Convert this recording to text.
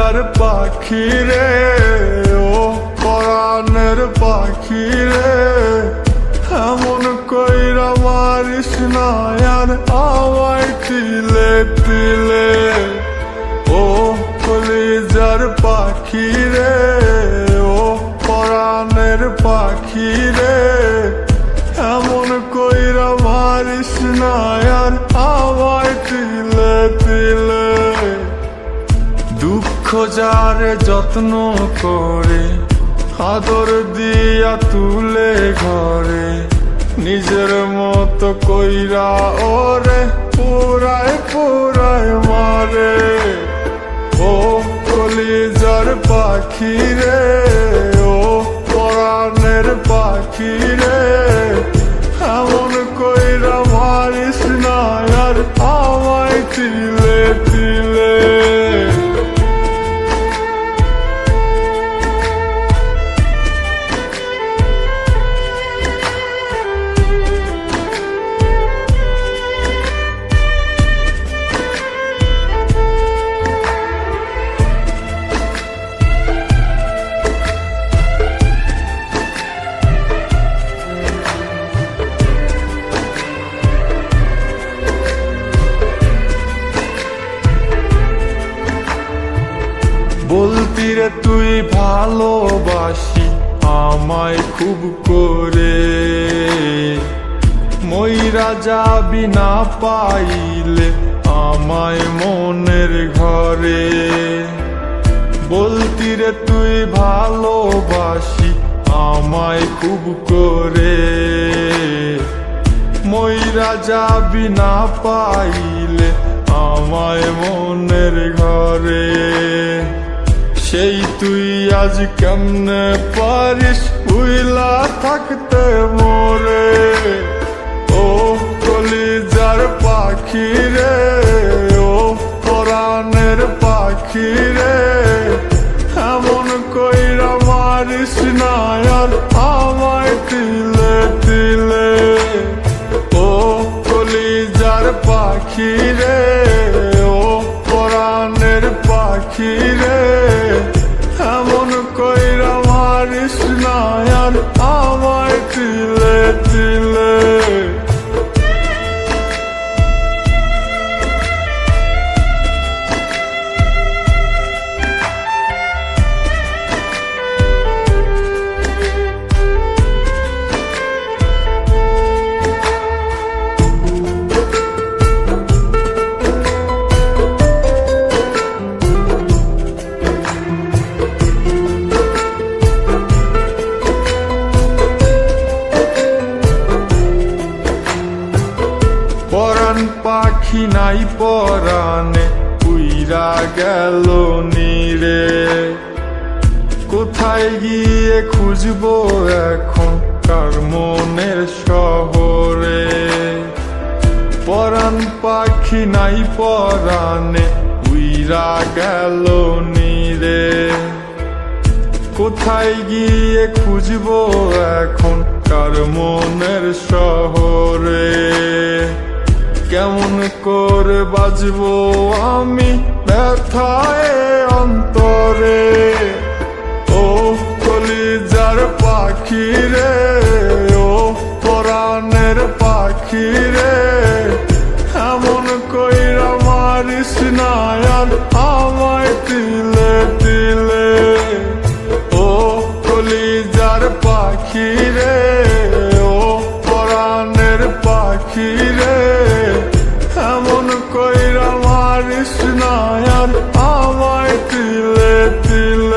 কলিজার পাখি রে, ও পরাণের পাখি রে, এমন কইরা মারিস না আর আমায় তিলে তিলে। ও কলিজার পাখি রে, ও পরাণের পাখি রে, এমন কইরা মারিস না আর আমায় তিলে তিলে। দুঃখ যারে যত্ন করে আদর দিয়া তুলে ঘরে, নিজের মতো কইরা ওরে পুরায় পুরায় মারে। ও কলিজার পাখি রে, ও পরাণের পাখি রে, এমন কইরা মারিস না আর আমায় তিলে তিলে। বলতি রে তুই ভালোবাসি আমায় খুব করে, মইরা যাবি না পাইলে আমায় মনের ঘরে। বলতি রে তুই ভালোবাসি আমায় খুব করে, মইরা যাবি না পাইলে আমায় মনের ঘরে। সেই তুই আজ কেমনে পারিস উইলা থাকতে মোরে। ও কলিজার পাখি রে, ও পরাণের পাখি রে, এমন কইরা মারিস না আর আমায় তিলে তিলে। ও কলিজার পাখি রে, ও পরাণের পাখি রে, এমন কইরা মারিস না আর আমায় তিলে তিলে। পরাণ পাখি নাই পরাণে উইরা গেল নীরে, কোথায় গিয়ে খুঁজবো এখন কার মনের শহরে। পরাণ পাখি নাই পরাণে উইরা গেল নীরে, কোথায় গিয়ে খুঁজবো এখন কার মনের শহরে। কেমন করে বাজবো আমি ব্যথায় অন্তরে। ও কলিজার পাখি রে, ও পরাণের পাখি রে, এমন কইরা মারিস না আর আমায় তিলে তিলে। ও কলিজার পাখি রে, ও পরাণের পাখি রে, এমন কইরা মারিস না আর আমায় তিলে তিলে।